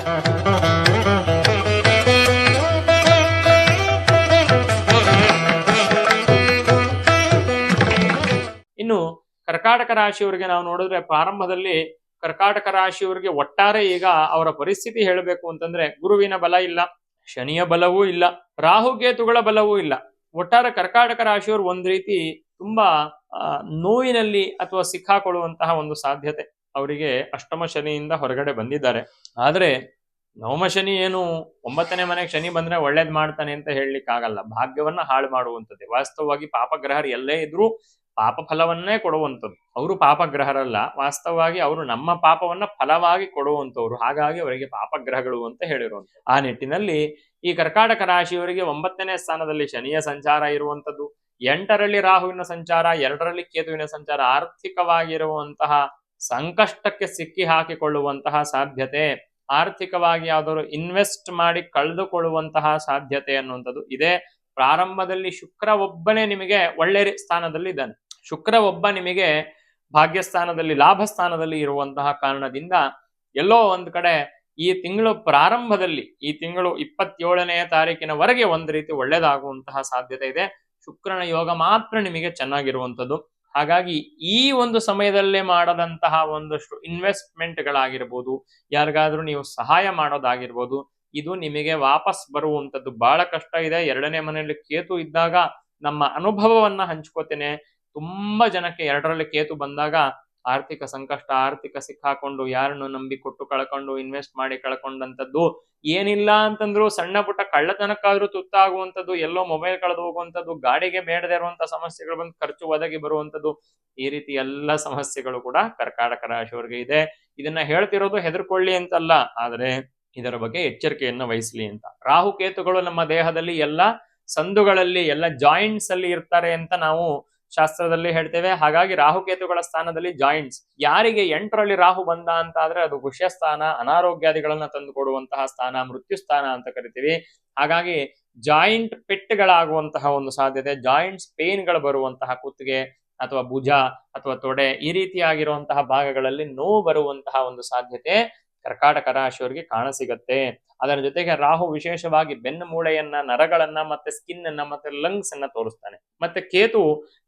ಇನ್ನು ಕರ್ಕಾಟಕ ರಾಶಿಯವರಿಗೆ ನಾವು ನೋಡಿದ್ರೆ ಪ್ರಾರಂಭದಲ್ಲಿ ಕರ್ಕಾಟಕ ರಾಶಿಯವರಿಗೆ ಒಟ್ಟಾರೆ ಈಗ ಅವರ ಪರಿಸ್ಥಿತಿ ಹೇಳಬೇಕು ಅಂತಂದ್ರೆ ಗುರುವಿನ ಬಲ ಇಲ್ಲ, ಶನಿಯ ಬಲವೂ ಇಲ್ಲ, ರಾಹುಕೇತುಗಳ ಬಲವೂ ಇಲ್ಲ. ಒಟ್ಟಾರೆ ಕರ್ಕಾಟಕ ರಾಶಿಯವರು ಒಂದ್ ರೀತಿ ತುಂಬಾ ನೋವಿನಲ್ಲಿ ಅಥವಾ ಸಿಕ್ಕಾಕೊಳ್ಳುವಂತಹ ಒಂದು ಸಾಧ್ಯತೆ. ಅವರಿಗೆ ಅಷ್ಟಮ ಶನಿಯಿಂದ ಹೊರಗಡೆ ಬಂದಿದ್ದಾರೆ. ಆದ್ರೆ ನವಮ ಶನಿ ಏನು 9ನೇ ಮನೆಗೆ ಶನಿ ಬಂದ್ರೆ ಒಳ್ಳೇದ್ ಮಾಡ್ತಾನೆ ಅಂತ ಹೇಳಲಿಕ್ಕೆ ಆಗಲ್ಲ. ಭಾಗ್ಯವನ್ನ ಹಾಳು ಮಾಡುವಂಥದ್ದೇ. ವಾಸ್ತವವಾಗಿ ಪಾಪಗ್ರಹರು ಎಲ್ಲೇ ಇದ್ರೂ ಪಾಪ ಫಲವನ್ನೇ ಕೊಡುವಂಥದ್ದು. ಅವರು ಪಾಪಗ್ರಹರಲ್ಲ, ವಾಸ್ತವವಾಗಿ ಅವರು ನಮ್ಮ ಪಾಪವನ್ನ ಫಲವಾಗಿ ಕೊಡುವಂಥವ್ರು. ಹಾಗಾಗಿ ಅವರಿಗೆ ಪಾಪಗ್ರಹಗಳು ಅಂತ ಹೇಳಿರುವಂತ. ಆ ನಿಟ್ಟಿನಲ್ಲಿ ಈ ಕರ್ಕಾಟಕ ರಾಶಿಯವರಿಗೆ 9ನೇ ಸ್ಥಾನದಲ್ಲಿ ಶನಿಯ ಸಂಚಾರ ಇರುವಂತದ್ದು, 8ರಲ್ಲಿ ರಾಹುವಿನ ಸಂಚಾರ, 2ರಲ್ಲಿ ಕೇತುವಿನ ಸಂಚಾರ ಆರ್ಥಿಕವಾಗಿರುವಂತಹ ಸಂಕಷ್ಟಕ್ಕೆ ಸಿಕ್ಕಿ ಹಾಕಿಕೊಳ್ಳುವಂತಹ ಸಾಧ್ಯತೆ, ಆರ್ಥಿಕವಾಗಿ ಯಾವ್ದಾದ್ರು ಇನ್ವೆಸ್ಟ್ ಮಾಡಿ ಕಳೆದುಕೊಳ್ಳುವಂತಹ ಸಾಧ್ಯತೆ ಅನ್ನುವಂಥದ್ದು ಇದೆ. ಪ್ರಾರಂಭದಲ್ಲಿ ಶುಕ್ರ ಒಬ್ಬನೇ ನಿಮಗೆ ಒಳ್ಳೆ ಸ್ಥಾನದಲ್ಲಿ ಇದ್ದಾನೆ. ಶುಕ್ರ ಒಬ್ಬ ನಿಮಗೆ ಭಾಗ್ಯಸ್ಥಾನದಲ್ಲಿ ಲಾಭ ಸ್ಥಾನದಲ್ಲಿ ಇರುವಂತಹ ಕಾರಣದಿಂದ ಎಲ್ಲೋ ಒಂದ್ ಕಡೆ ಈ ತಿಂಗಳು ಪ್ರಾರಂಭದಲ್ಲಿ, ಈ ತಿಂಗಳು 27ನೇ ತಾರೀಕಿನವರೆಗೆ ಒಂದ್ ರೀತಿ ಒಳ್ಳೇದಾಗುವಂತಹ ಸಾಧ್ಯತೆ ಇದೆ. ಶುಕ್ರನ ಯೋಗ ಮಾತ್ರ ನಿಮಗೆ ಚೆನ್ನಾಗಿರುವಂಥದ್ದು. ಹಾಗಾಗಿ ಈ ಒಂದು ಸಮಯದಲ್ಲೇ ಮಾಡದಂತಹ ಒಂದಷ್ಟು ಇನ್ವೆಸ್ಟ್ಮೆಂಟ್ಗಳಾಗಿರ್ಬೋದು, ಯಾರಿಗಾದ್ರೂ ನೀವು ಸಹಾಯ ಮಾಡೋದಾಗಿರ್ಬೋದು, ಇದು ನಿಮಗೆ ವಾಪಸ್ ಬರುವಂಥದ್ದು ಬಹಳ ಕಷ್ಟ ಇದೆ. 2ನೇ ಮನೆಯಲ್ಲಿ ಕೇತು ಇದ್ದಾಗ ನಮ್ಮ ಅನುಭವವನ್ನ ಹಂಚ್ಕೋತೇನೆ. ತುಂಬಾ ಜನಕ್ಕೆ 2ರಲ್ಲಿ ಕೇತು ಬಂದಾಗ ಆರ್ಥಿಕ ಸಂಕಷ್ಟ, ಆರ್ಥಿಕ ಸಿಕ್ಕಾಕೊಂಡು, ಯಾರನ್ನು ನಂಬಿ ಕೊಟ್ಟು ಕಳ್ಕೊಂಡು, ಇನ್ವೆಸ್ಟ್ ಮಾಡಿ ಕಳ್ಕೊಂಡಂಥದ್ದು, ಏನಿಲ್ಲ ಅಂತಂದ್ರು ಸಣ್ಣ ಪುಟ್ಟ ಕಳ್ಳತನಕ್ಕಾದ್ರೂ ತುತ್ತಾಗುವಂಥದ್ದು, ಎಲ್ಲೋ ಮೊಬೈಲ್ ಕಳೆದು ಹೋಗುವಂಥದ್ದು, ಗಾಡಿಗೆ ಬೇಡದೇ ಇರುವಂತ ಸಮಸ್ಯೆಗಳು ಬಂದು ಖರ್ಚು ಒದಗಿ ಬರುವಂಥದ್ದು, ಈ ರೀತಿ ಎಲ್ಲ ಸಮಸ್ಯೆಗಳು ಕೂಡ ಕರ್ಕಾಟಕ ರಾಶಿಯವರಿಗೆ ಇದೆ. ಇದನ್ನ ಹೇಳ್ತಿರೋದು ಹೆದರ್ಕೊಳ್ಳಿ ಅಂತಲ್ಲ, ಆದ್ರೆ ಇದರ ಬಗ್ಗೆ ಎಚ್ಚರಿಕೆಯನ್ನ ವಹಿಸ್ಲಿ ಅಂತ. ರಾಹುಕೇತುಗಳು ನಮ್ಮ ದೇಹದಲ್ಲಿ ಎಲ್ಲ ಸಂದುಗಳಲ್ಲಿ, ಎಲ್ಲ ಜಾಯಿಂಟ್ಸ್ ಅಲ್ಲಿ ಇರ್ತಾರೆ ಅಂತ ನಾವು ಶಾಸ್ತ್ರದಲ್ಲಿ ಹೇಳ್ತೇವೆ. ಹಾಗಾಗಿ ರಾಹುಕೇತುಗಳ ಸ್ಥಾನದಲ್ಲಿ ಜಾಯಿಂಟ್ಸ್. ಯಾರಿಗೆ 8ರಲ್ಲಿ ರಾಹು ಬಂದ ಅಂತ ಆದ್ರೆ ಅದು ಗುಷ್ಯಸ್ಥಾನ, ಅನಾರೋಗ್ಯಾದಿಗಳನ್ನ ತಂದು ಕೊಡುವಂತಹ ಸ್ಥಾನ, ಮೃತ್ಯು ಸ್ಥಾನ ಅಂತ ಕರಿತೀವಿ. ಹಾಗಾಗಿ ಜಾಯಿಂಟ್ ಪೆಟ್ಗಳಾಗುವಂತಹ ಒಂದು ಸಾಧ್ಯತೆ, ಜಾಯಿಂಟ್ಸ್ ಪೇನ್ಗಳು ಬರುವಂತಹ, ಕುತ್ತಿಗೆ ಅಥವಾ ಭುಜ ಅಥವಾ ತೊಡೆ ಈ ರೀತಿಯಾಗಿರುವಂತಹ ಭಾಗಗಳಲ್ಲಿ ನೋವು ಬರುವಂತಹ ಒಂದು ಸಾಧ್ಯತೆ ಕರ್ಕಾಟಕ ರಾಶಿಯವರಿಗೆ ಕಾಣಸಿಗತ್ತೆ. ಅದರ ಜೊತೆಗೆ ರಾಹು ವಿಶೇಷವಾಗಿ ಬೆನ್ನು ಮೂಳೆಯನ್ನ, ನರಗಳನ್ನ, ಮತ್ತೆ ಸ್ಕಿನ್ ಅನ್ನ, ಮತ್ತೆ ಲಂಗ್ಸ್ ಅನ್ನ ತೋರಿಸ್ತಾನೆ. ಮತ್ತೆ ಕೇತು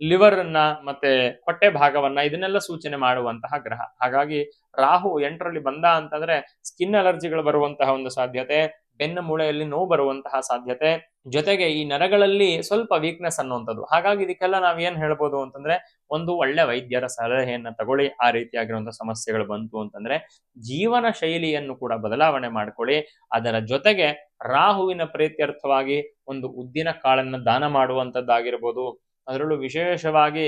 ಲಿವರ್ ಅನ್ನ, ಮತ್ತೆ ಹೊಟ್ಟೆ ಭಾಗವನ್ನ, ಇದನ್ನೆಲ್ಲ ಸೂಚನೆ ಮಾಡುವಂತಹ ಗ್ರಹ. ಹಾಗಾಗಿ ರಾಹು 8ರಲ್ಲಿ ಬಂದ ಅಂತಂದ್ರೆ ಸ್ಕಿನ್ ಅಲರ್ಜಿಗಳು ಬರುವಂತಹ ಒಂದು ಸಾಧ್ಯತೆ, ಬೆನ್ನು ಮೂಳೆಯಲ್ಲಿ ನೋವು ಬರುವಂತಹ ಸಾಧ್ಯತೆ, ಜೊತೆಗೆ ಈ ನರಗಳಲ್ಲಿ ಸ್ವಲ್ಪ ವೀಕ್ನೆಸ್ ಅನ್ನುವಂಥದ್ದು. ಹಾಗಾಗಿ ಇದಕ್ಕೆಲ್ಲ ನಾವ್ ಏನ್ ಹೇಳ್ಬೋದು ಅಂತಂದ್ರೆ, ಒಂದು ಒಳ್ಳೆ ವೈದ್ಯರ ಸಲಹೆಯನ್ನ ತಗೊಳ್ಳಿ. ಆ ರೀತಿಯಾಗಿರುವಂತಹ ಸಮಸ್ಯೆಗಳು ಬಂತು ಅಂತಂದ್ರೆ ಜೀವನ ಶೈಲಿಯನ್ನು ಕೂಡ ಬದಲಾವಣೆ ಮಾಡ್ಕೊಳ್ಳಿ. ಅದರ ಜೊತೆಗೆ ರಾಹುವಿನ ಪ್ರೀತ್ಯರ್ಥವಾಗಿ ಒಂದು ಉದ್ದಿನ ಕಾಳನ್ನ ದಾನ ಮಾಡುವಂತದ್ದಾಗಿರ್ಬೋದು. ಅದರಲ್ಲೂ ವಿಶೇಷವಾಗಿ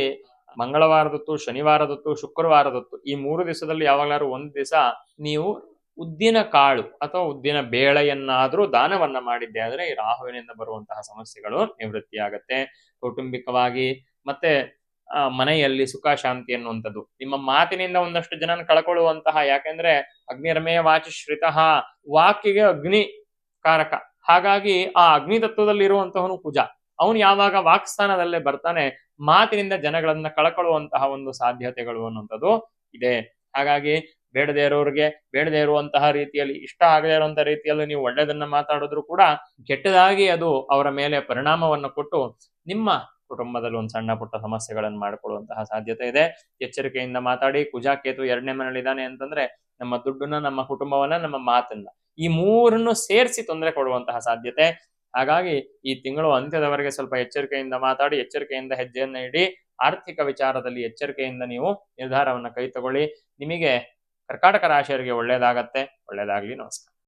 ಮಂಗಳವಾರದೊತ್ತು, ಶನಿವಾರದೊತ್ತು, ಶುಕ್ರವಾರದೊತ್ತು ಈ 3 ದಿವಸದಲ್ಲಿ ಯಾವಾಗಲಾದ್ರೂ ಒಂದ್ ದಿವಸ ನೀವು ಉದ್ದಿನ ಕಾಳು ಅಥವಾ ಉದ್ದಿನ ಬೇಳೆಯನ್ನಾದ್ರೂ ದಾನವನ್ನ ಮಾಡಿದ್ದೆ ಆದ್ರೆ ಈ ರಾಹುವಿನಿಂದ ಬರುವಂತಹ ಸಮಸ್ಯೆಗಳು ನಿವೃತ್ತಿಯಾಗತ್ತೆ. ಕೌಟುಂಬಿಕವಾಗಿ ಮತ್ತೆ ಮನೆಯಲ್ಲಿ ಸುಖ ಶಾಂತಿ ಅನ್ನುವಂಥದ್ದು, ನಿಮ್ಮ ಮಾತಿನಿಂದ ಒಂದಷ್ಟು ಜನನ ಕಳ್ಕೊಳ್ಳುವಂತಹ, ಯಾಕೆಂದ್ರೆ ಅಗ್ನಿರಮೇ ವಾಚಿಶ್ರಿತಃ, ವಾಕಿಗೆ ಅಗ್ನಿ ಕಾರಕ. ಹಾಗಾಗಿ ಆ ಅಗ್ನಿ ತತ್ವದಲ್ಲಿ ಇರುವಂತಹನು ಕುಜ, ಅವನು ಯಾವಾಗ ವಾಕ್ಸ್ಥಾನದಲ್ಲೇ ಬರ್ತಾನೆ, ಮಾತಿನಿಂದ ಜನಗಳನ್ನ ಕಳ್ಕೊಳ್ಳುವಂತಹ ಒಂದು ಸಾಧ್ಯತೆಗಳು ಅನ್ನುವಂಥದ್ದು ಇದೆ. ಹಾಗಾಗಿ ಬೇಡದೇ ಇರೋರಿಗೆ, ಬೇಡದೇ ಇರುವಂತಹ ರೀತಿಯಲ್ಲಿ, ಇಷ್ಟ ಆಗದೇ ಇರುವಂತಹ ರೀತಿಯಲ್ಲಿ ನೀವು ಒಳ್ಳೆಯದನ್ನ ಮಾತಾಡಿದ್ರು ಕೂಡ ಕೆಟ್ಟದಾಗಿ ಅದು ಅವರ ಮೇಲೆ ಪರಿಣಾಮವನ್ನು ಕೊಟ್ಟು ನಿಮ್ಮ ಕುಟುಂಬದಲ್ಲಿ ಒಂದು ಸಣ್ಣ ಪುಟ್ಟ ಸಮಸ್ಯೆಗಳನ್ನು ಮಾಡಿಕೊಳ್ಳುವಂತಹ ಸಾಧ್ಯತೆ ಇದೆ. ಎಚ್ಚರಿಕೆಯಿಂದ ಮಾತಾಡಿ. ಕುಜ ಕೇತು 2ನೇ ಮನೆಯಲ್ಲಿದ್ದಾನೆ ಅಂತಂದ್ರೆ ನಮ್ಮ ದುಡ್ಡನ್ನ, ನಮ್ಮ ಕುಟುಂಬವನ್ನ, ನಮ್ಮ ಮಾತನ್ನ, ಈ 3ನ್ನು ಸೇರಿಸಿ ತೊಂದರೆ ಕೊಡುವಂತಹ ಸಾಧ್ಯತೆ. ಹಾಗಾಗಿ ಈ ತಿಂಗಳು ಅಂತ್ಯದವರೆಗೆ ಸ್ವಲ್ಪ ಎಚ್ಚರಿಕೆಯಿಂದ ಮಾತಾಡಿ, ಎಚ್ಚರಿಕೆಯಿಂದ ಹೆಜ್ಜೆಯನ್ನ ಇಡಿ. ಆರ್ಥಿಕ ವಿಚಾರದಲ್ಲಿ ಎಚ್ಚರಿಕೆಯಿಂದ ನೀವು ನಿರ್ಧಾರವನ್ನ ಕೈ ತಗೊಳ್ಳಿ. ನಿಮಗೆ ಕರ್ಕಾಟಕ ರಾಶಿಯವರಿಗೆ ಒಳ್ಳೇದಾಗತ್ತೆ. ಒಳ್ಳೇದಾಗ್ಲಿ. ನಮಸ್ಕಾರ.